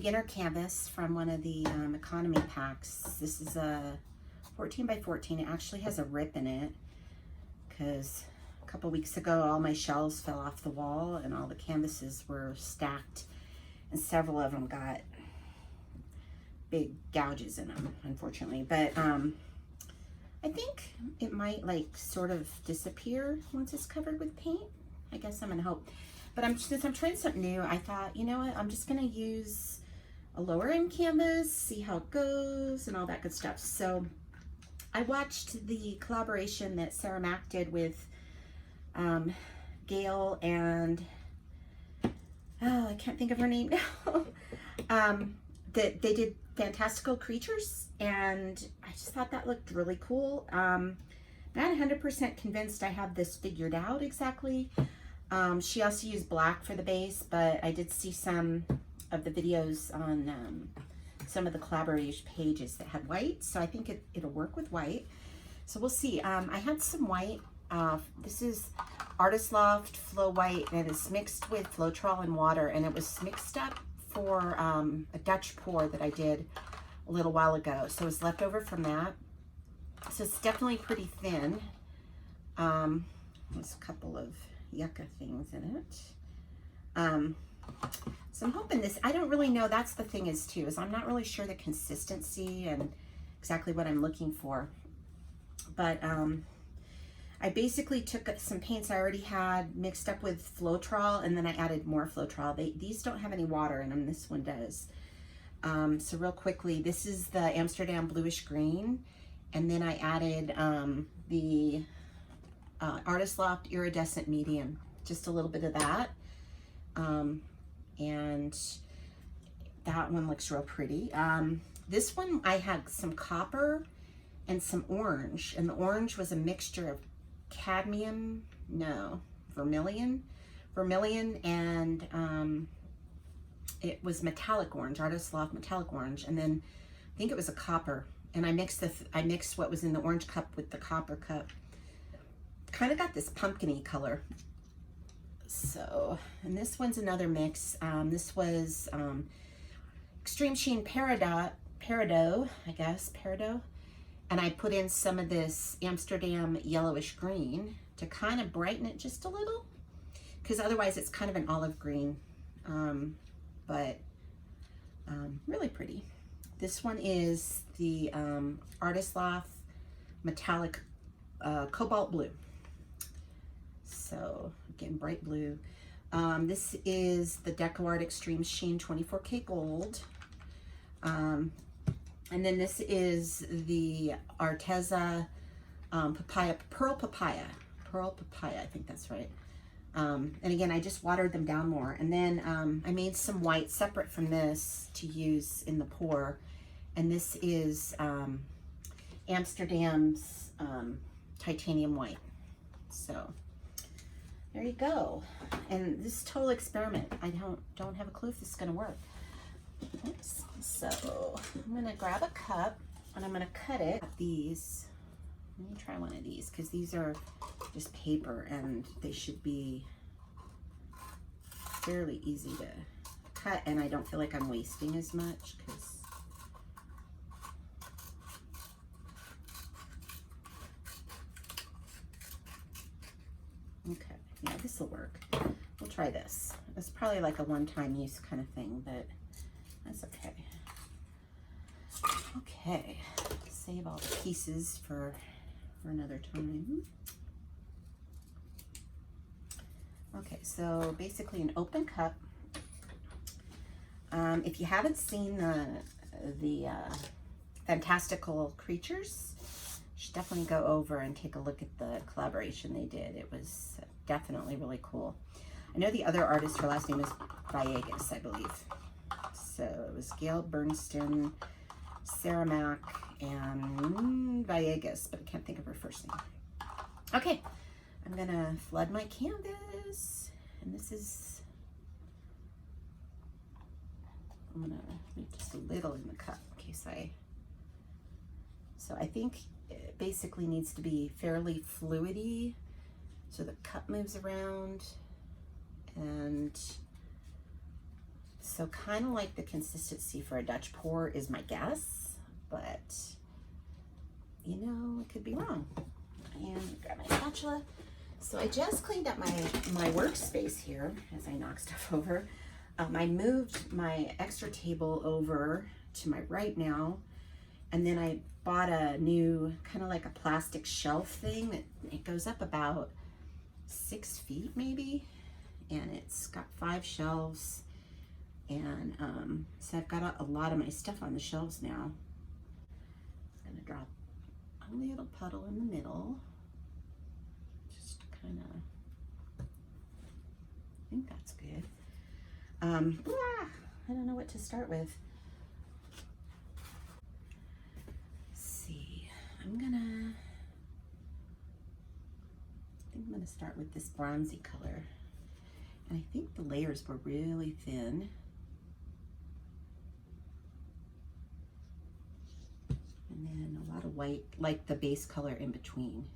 beginner canvas from one of the economy packs. This is a 14 by 14. It actually has a rip in it because a couple weeks ago all my shelves fell off the wall and all the canvases were stacked and several of them got big gouges in them, unfortunately. But I think it might like sort of disappear once it's covered with paint. I guess I'm gonna hope. But since I'm trying something new, I thought, you know what, I'm just gonna use a lower end canvas, see how it goes and all that good stuff. So I watched the collaboration that Sarah Mack did with Gail and, oh, I can't think of her name now. That they did Fantastical Creatures, and I just thought that looked really cool. Not 100% convinced I have this figured out exactly. She also used black for the base, but I did see some of the videos on some of the collaboration pages that had white, so I think it'll work with white. So we'll see. I had some white. This is Artist Loft Flow White, and it's mixed with Floetrol and water, and it was mixed up for a Dutch pour that I did a little while ago. So it's left over from that. So it's definitely pretty thin. There's a couple of yucca things in it. So I'm hoping this, I don't really know, that's the thing is too, is I'm not really sure the consistency and exactly what I'm looking for. But I basically took some paints I already had mixed up with Floetrol, and then I added more Floetrol. These don't have any water in them, this one does. So real quickly, this is the Amsterdam bluish green, and then I added the Artist Loft iridescent medium, just a little bit of that. And that one looks real pretty. This one I had some copper and some orange, and the orange was a mixture of vermilion, and it was metallic orange, Artist Loft metallic orange, and then I think it was a copper, and I mixed what was in the orange cup with the copper cup. Kind of got this pumpkin-y color. So, and this one's another mix. This was Extreme Sheen Peridot, I guess, Peridot. And I put in some of this Amsterdam yellowish green to kind of brighten it just a little, because otherwise it's kind of an olive green, but really pretty. This one is the Artist Loft metallic cobalt blue. So again, bright blue. This is the DecoArt Extreme Sheen 24K Gold. And then this is the Arteza Pearl Papaya, I think that's right. And again, I just watered them down more. And then I made some white separate from this to use in the pour. And this is Amsterdam's titanium white. So there you go. And this total experiment, I don't have a clue if this is gonna work. Oops. So I'm gonna grab a cup and I'm gonna cut it. These, let me try one of these, because these are just paper and they should be fairly easy to cut, and I don't feel like I'm wasting as much because okay, yeah, this will work. We'll try this. It's probably like a one-time use kind of thing, but that's okay. Okay, save all the pieces for another time. Okay, so basically an open cup. If you haven't seen the Fantastical Creatures, you should definitely go over and take a look at the collaboration they did. It was definitely really cool. I know the other artist, her last name is Villegas, I believe. So it was Gail, Burstyn, Sarah Mack, and Villegas, but I can't think of her first name. Okay, I'm gonna flood my canvas, and this is, I'm gonna leave just a little in the cup in case so I think it basically needs to be fairly fluidy, so the cup moves around, and So kind of like the consistency for a Dutch pour is my guess, but you know, it could be wrong. And grab my spatula. So I just cleaned up my workspace here as I knock stuff over. I moved my extra table over to my right now, and then I bought a new kind of like a plastic shelf thing that it goes up about 6 feet maybe, and it's got 5 shelves, and so I've got a lot of my stuff on the shelves now. I'm gonna drop a little puddle in the middle, just kind of, I think that's good. I don't know what to start with. Let's see, I think I'm gonna start with this bronzy color. And I think the layers were really thin. And then a lot of white, like the base color in between.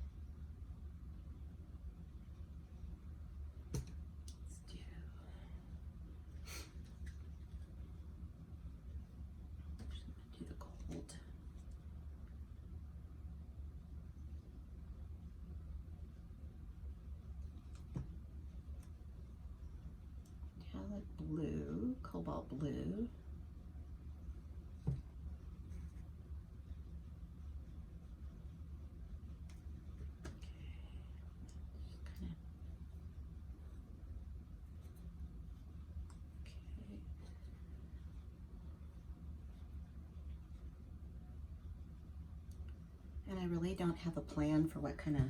Blue, cobalt blue. And I really don't have a plan for what kind of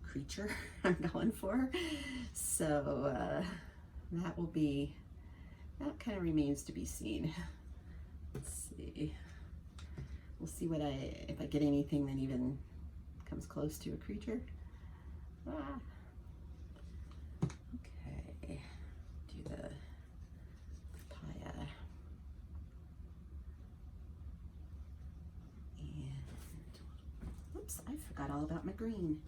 creature I'm going for, so that will be, that kind of remains to be seen. Let's see. We'll see what if I get anything that even comes close to a creature. Okay, do the papaya. And, oops, I forgot all about my green.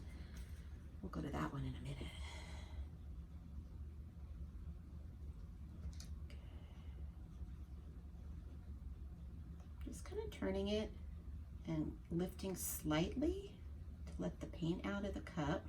We'll go to that one in a minute. Kind of turning it and lifting slightly to let the paint out of the cup.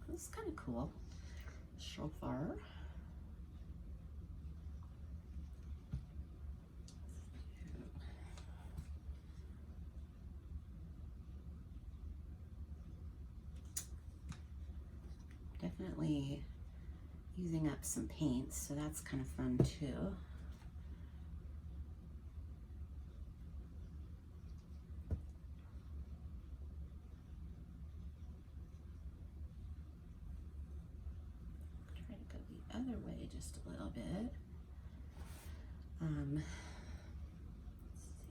This is kind of cool. Shofar. Definitely using up some paints, so that's kind of fun too. Other way just a little bit. Let's see.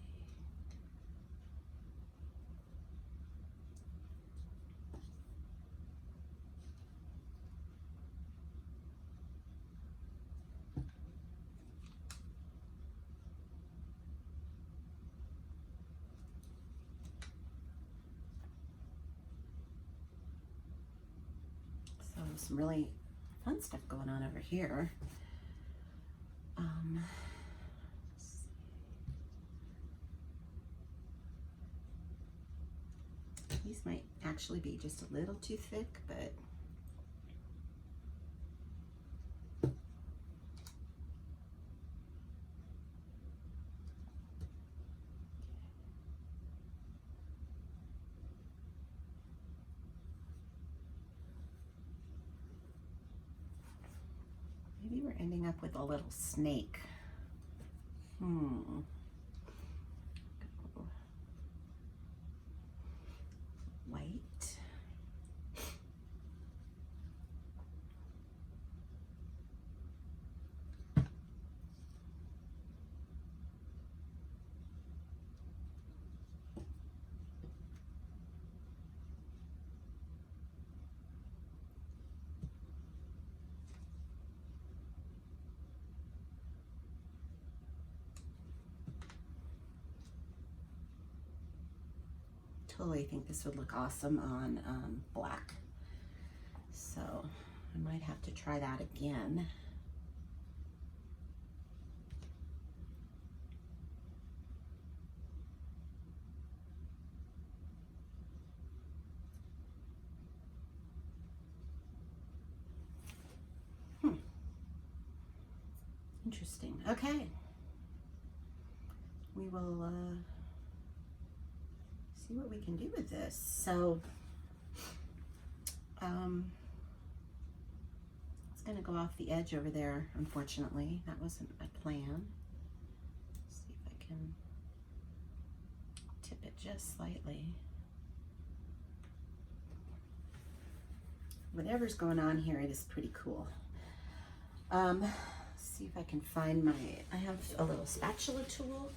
So some really fun stuff going on over here. These might actually be just a little too thick, but maybe we're ending up with a little snake. totally think this would look awesome on black. So I might have to try that again. Interesting. Okay. We will see what we can do with this. So it's going to go off the edge over there, unfortunately. That wasn't my plan. Let's see if I can tip it just slightly. Whatever's going on here, it is pretty cool. See if I can find I have a little spatula tool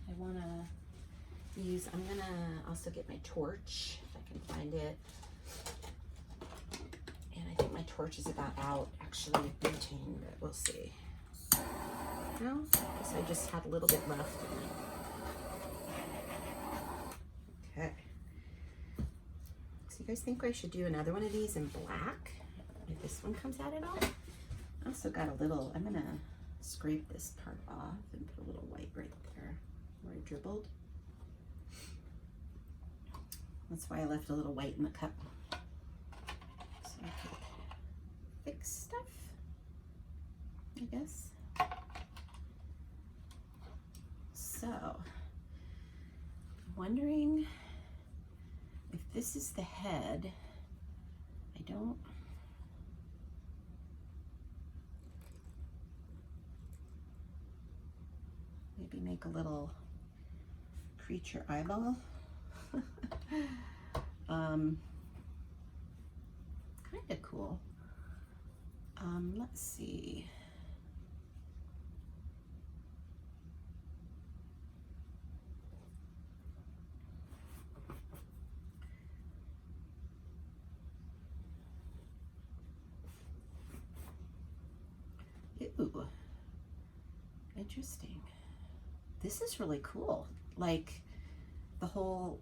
I want to use. I'm going to also get my torch, if I can find it. And I think my torch is about out, actually, of butane, but we'll see. No, I guess I just had a little bit left. Okay. So you guys think I should do another one of these in black? If this one comes out at all? I also got a little, I'm gonna scrape this part off and put a little white right there where I dribbled. That's why I left a little white in the cup. So I could fix stuff, I guess. So, I'm wondering if this is the head. I don't, maybe make a little creature eyeball. Kind of cool. Let's see. Ooh, interesting. This is really cool. Like the whole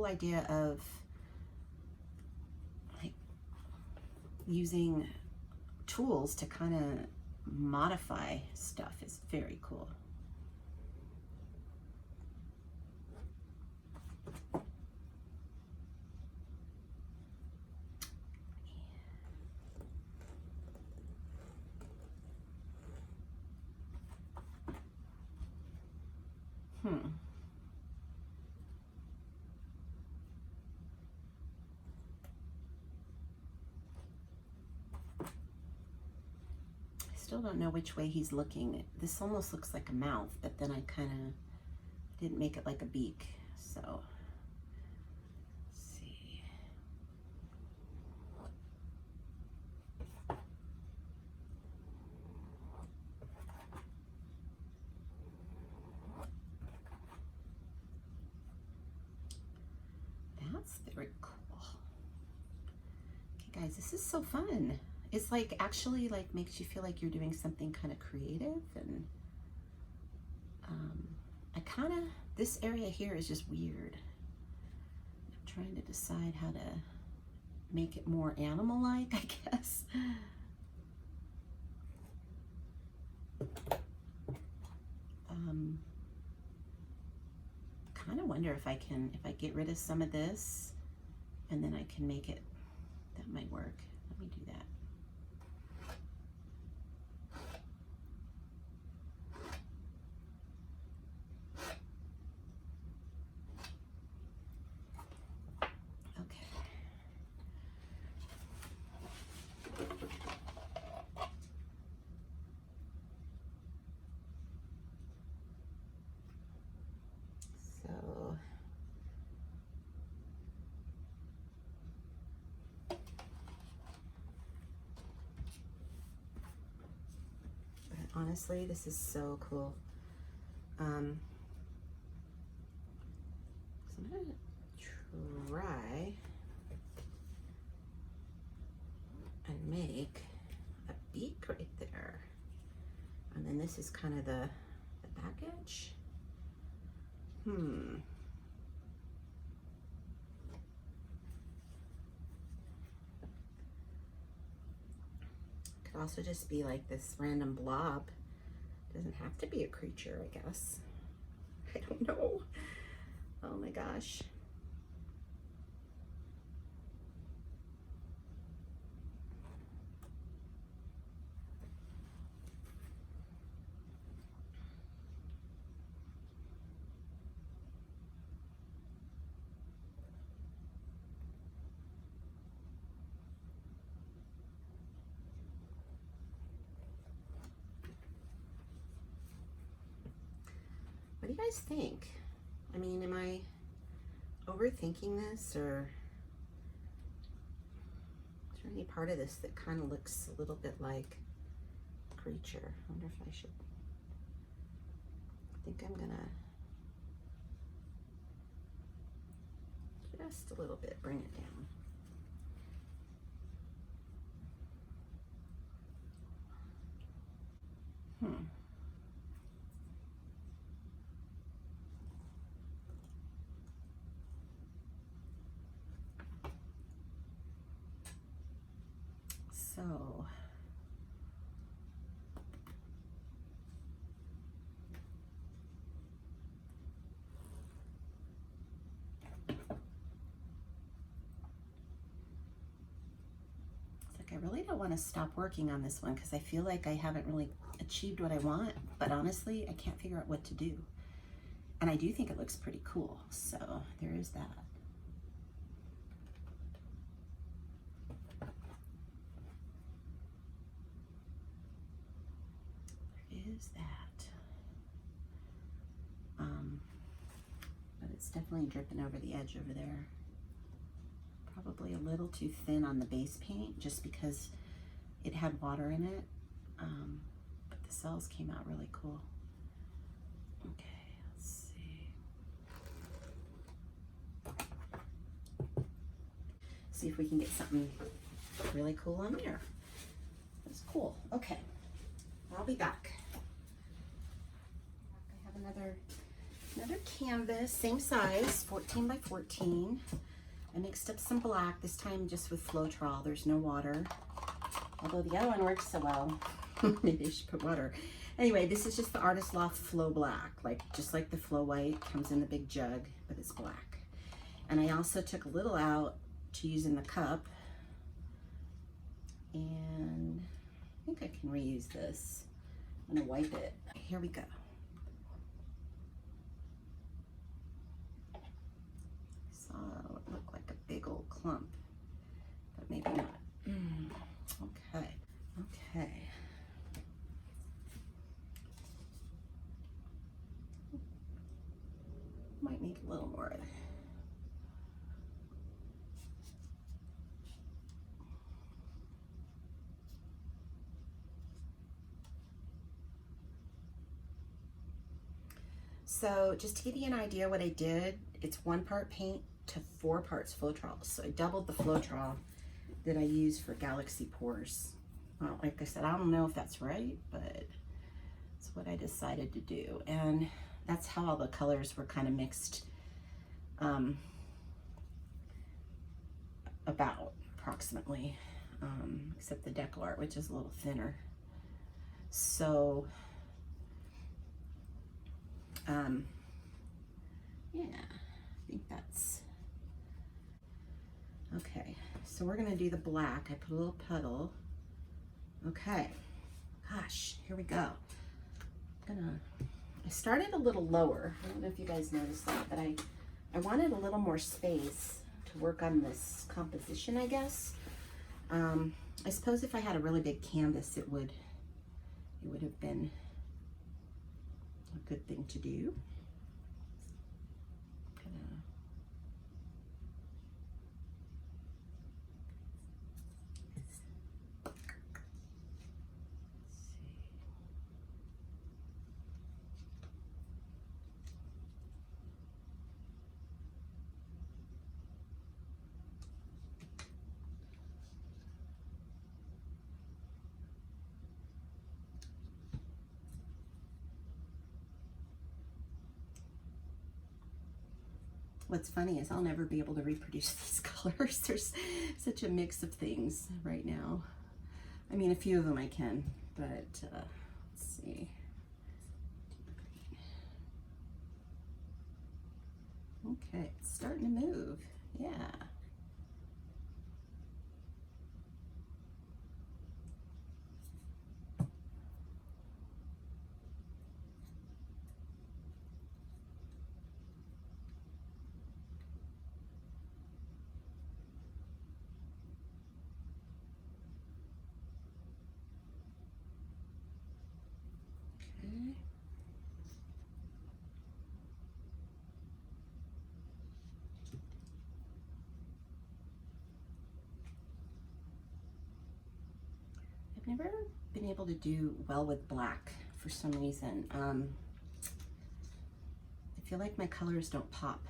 idea of like using tools to kind of modify stuff is very cool. Still don't know which way he's looking. This almost looks like a mouth, but then I kind of didn't make it like a beak. So, let's see. That's very cool. Okay, guys, this is so fun. It's like actually like makes you feel like you're doing something kind of creative, and I kind of, this area here is just weird. I'm trying to decide how to make it more animal-like, I guess. Kind of wonder if I get rid of some of this and then I can make it, that might work. Let me do that. Honestly, this is so cool. So I'm gonna try and make a beak right there. And then this is kind of the back edge. also just be like this random blob. Doesn't have to be a creature, I guess. I don't know. Oh my gosh. What do you guys think? I mean, am I overthinking this, or is there any part of this that kind of looks a little bit like a creature? I wonder if I should, I think I'm gonna just a little bit bring it down. So I really don't want to stop working on this one because I feel like I haven't really achieved what I want, but honestly, I can't figure out what to do. And I do think it looks pretty cool, so there is that. There is that. But it's definitely dripping over the edge over there. Probably a little too thin on the base paint just because it had water in it, but the cells came out really cool. Okay, let's see if we can get something really cool on there. That's cool. Okay, I'll be back. I have another canvas, same size, 14 by 14. I mixed up some black, this time just with Floetrol. There's no water, although the other one works so well. Maybe I should put water. Anyway, this is just the Artist Loft Flow Black, just like the Flow White, comes in the big jug, but it's black. And I also took a little out to use in the cup, and I think I can reuse this. I'm gonna wipe it. Here we go. It looked like a big old clump, but maybe not. Okay, okay. Might need a little more. So just to give you an idea what I did, it's 1 part paint to 4 parts Floetrol. So I doubled the Floetrol that I use for Galaxy Pours. Well, like I said, I don't know if that's right, but it's what I decided to do. And that's how all the colors were kind of mixed about approximately, except the deco art, which is a little thinner. So, yeah, I think that's okay. So we're gonna do the black. I put a little puddle. Okay, gosh, here we go. I started a little lower. I don't know if you guys noticed that, but I wanted a little more space to work on this composition, I guess. I suppose if I had a really big canvas, it would have been a good thing to do. What's funny is I'll never be able to reproduce these colors. There's such a mix of things right now. I mean, a few of them I can, but let's see. Okay, it's starting to move. Yeah. Okay. I've never been able to do well with black for some reason. I feel like my colors don't pop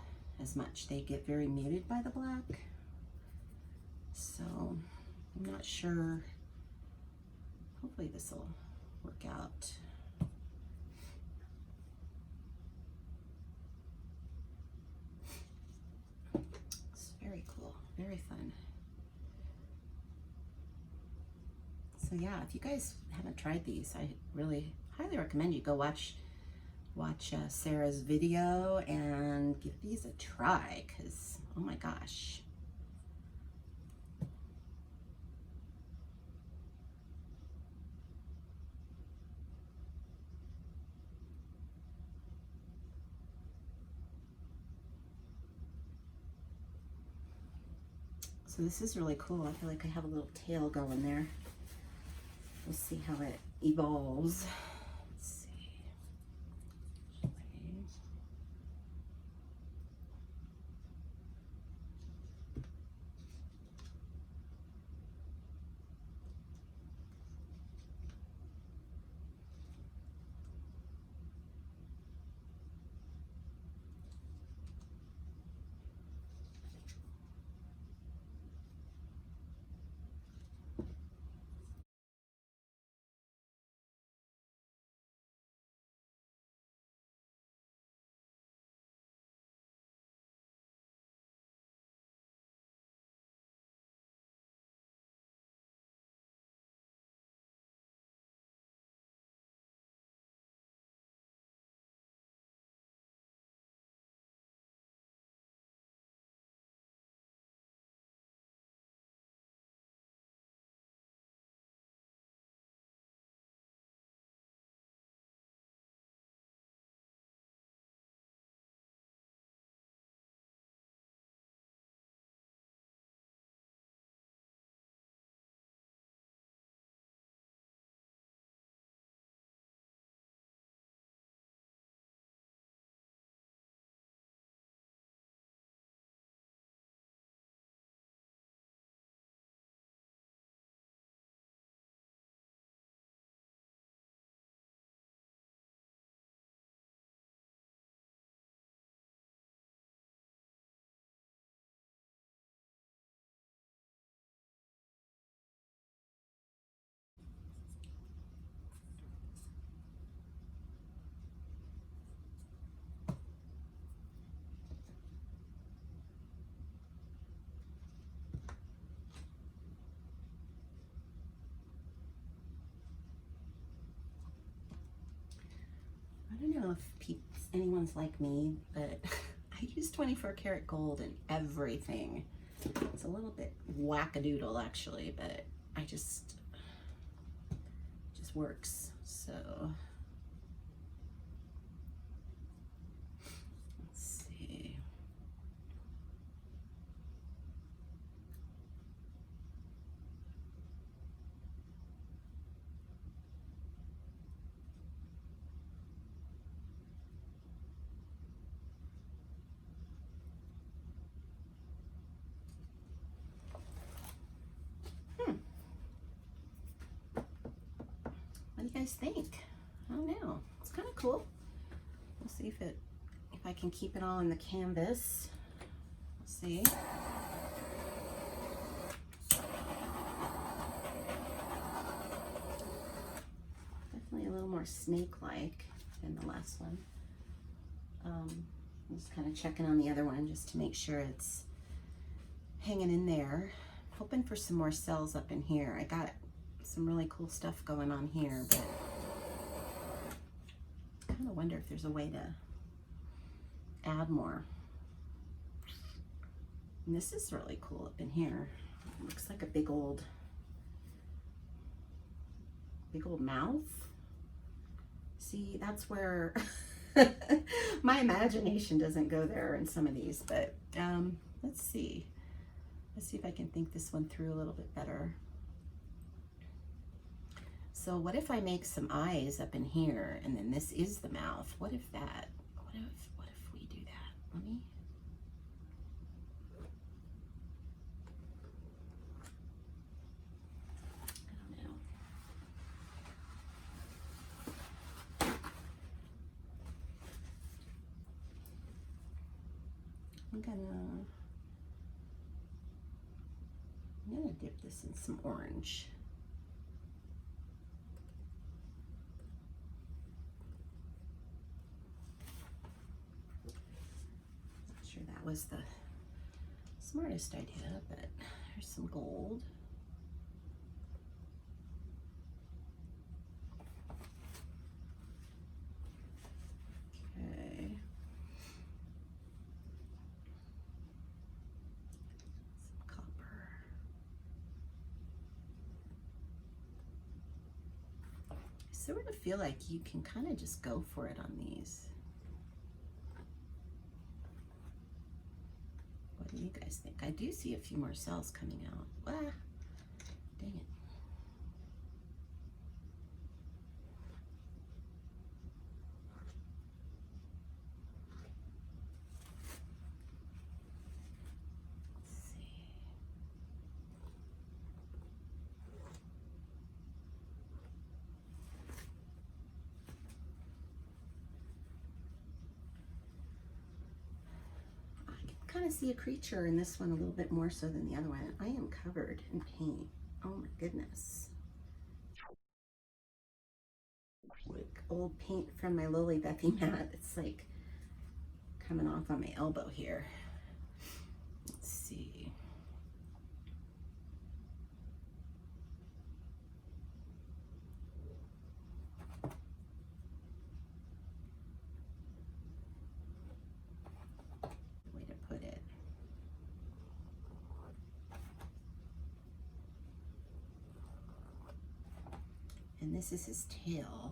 as much. They get very muted by the black. So I'm not sure. Hopefully this will work out. It's very cool, very fun. So yeah, if you guys haven't tried these, I really highly recommend you go watch Sarah's video and give these a try, because oh my gosh. So this is really cool. I feel like I have a little tail going there. We'll see how it evolves. Let's see. I don't know if anyone's like me, but I use 24 karat gold in everything. It's a little bit wackadoodle actually, but it just works. So let's see. What do you guys think? I don't know. It's kind of cool. We'll see if I can keep it all in the canvas. Let's see. Definitely a little more snake-like than the last one. I'm just kind of checking on the other one just to make sure it's hanging in there. Hoping for some more cells up in here. I got some really cool stuff going on here, but I kind of wonder if there's a way to add more. And this is really cool up in here. It looks like a big old mouth. See, that's where my imagination doesn't go there in some of these, but let's see. Let's see if I can think this one through a little bit better. So what if I make some eyes up in here and then this is the mouth? What if we do that? Let me. I'm gonna dip this in some orange. Not sure that was the smartest idea, but here's some gold. Okay. Sort of feel like you can kind of just go for it on these. What do you guys think? I do see a few more cells coming out. Ah, dang it. Kind of see a creature in this one a little bit more so than the other one. I am covered in paint. Oh my goodness. Like old paint from my Lily Bethy mat. It's like coming off on my elbow here. Let's see. And this is his tail.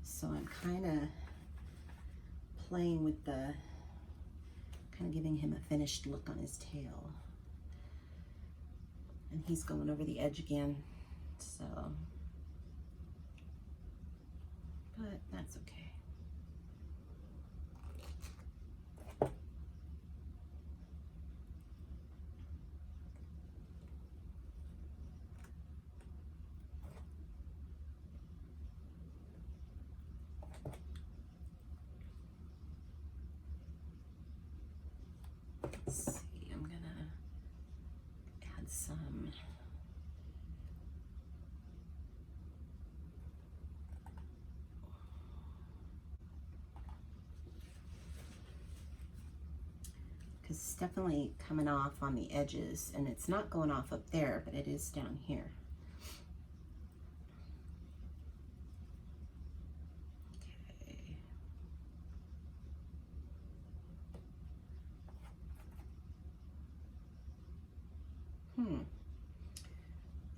So I'm kind of playing with the, kind of giving him a finished look on his tail. And he's going over the edge again, so, but that's okay. Let's see, I'm gonna add some because it's definitely coming off on the edges, and it's not going off up there, but it is down here.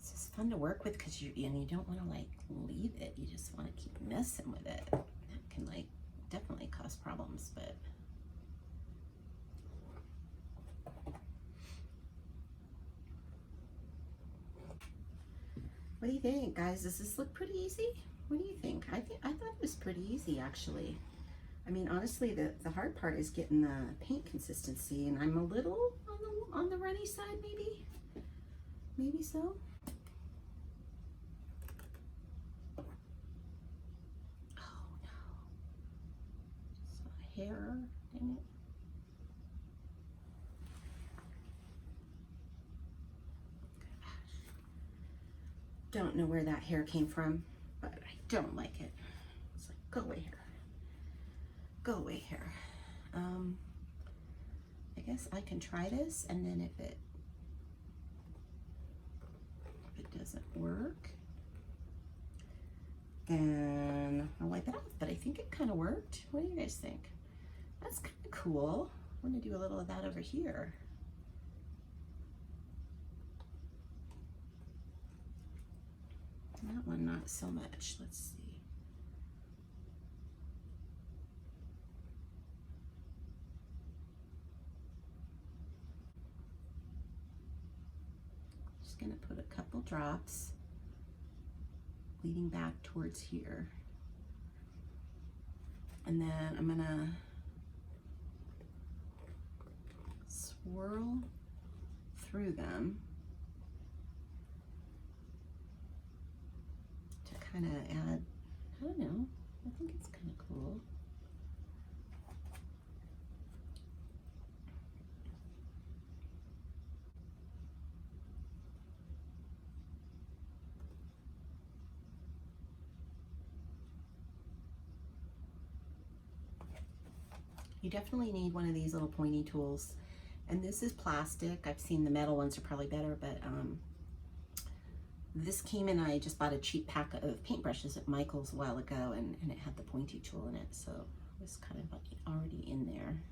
This is fun to work with because you don't want to like leave it. You just want to keep messing with it. That can like definitely cause problems, but what do you think, guys? Does this look pretty easy? What do you think? I thought it was pretty easy, actually. I mean, honestly, the hard part is getting the paint consistency, and I'm a little on the runny side, maybe. Maybe so. Oh no. Saw a hair, dang it. Don't know where that hair came from, but I don't like it. It's like, go away hair. Go away hair. I guess I can try this, and then if it doesn't work, then I'll wipe it off. But I think it kind of worked. What do you guys think? That's kind of cool. I'm going to do a little of that over here. That one, not so much. Let's see. Just going to put a couple drops leading back towards here. And then I'm going to swirl through them to kind of add, I don't know, I think it's kind of cool. You definitely need one of these little pointy tools. And this is plastic. I've seen the metal ones are probably better, but this came in, I just bought a cheap pack of paintbrushes at Michael's a while ago, and it had the pointy tool in it, so it was kind of already in there.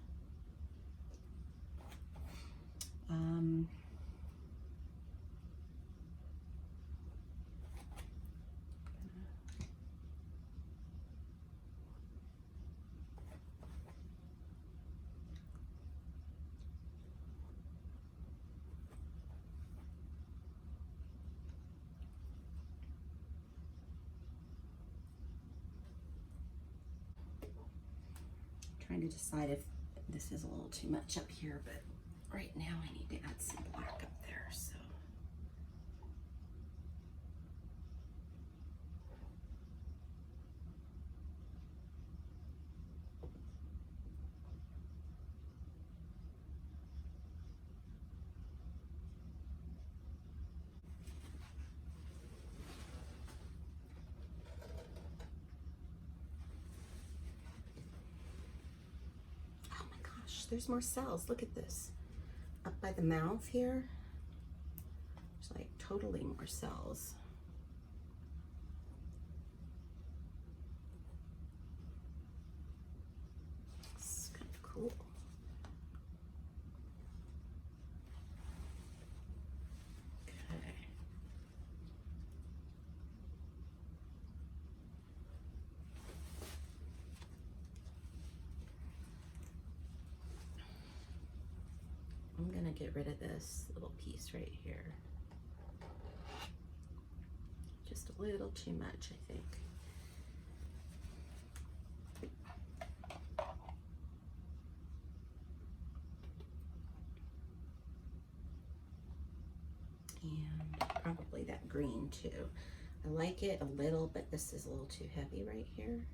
Trying to decide if this is a little too much up here, but right now I need to add some black up there, so. There's more cells. Look at this. Up by the mouth here, there's like totally more cells. It's kind of cool. I'm gonna get rid of this little piece right here. Just a little too much, I think. And probably that green too. I like it a little, but this is a little too heavy right here.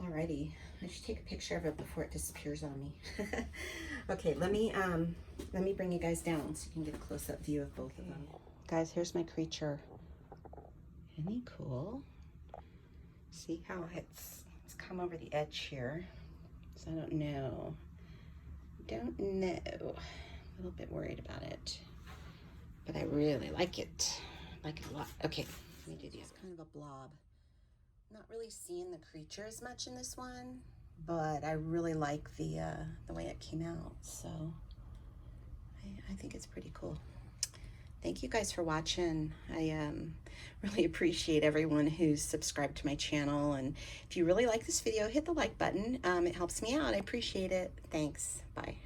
Alrighty, I should take a picture of it before it disappears on me. Okay, let me bring you guys down so you can get a close-up view of both of them. Guys, here's my creature. Isn't he cool? See how it's come over the edge here. So I don't know. A little bit worried about it, but I really like it. Like it a lot. Okay, let me do these. Kind of a blob. Not really seeing the creature as much in this one, but I really like the way it came out, so I think it's pretty cool. Thank you guys for watching. I really appreciate everyone who's subscribed to my channel, and if you really like this video, hit the like button. It helps me out. I appreciate it. Thanks. Bye.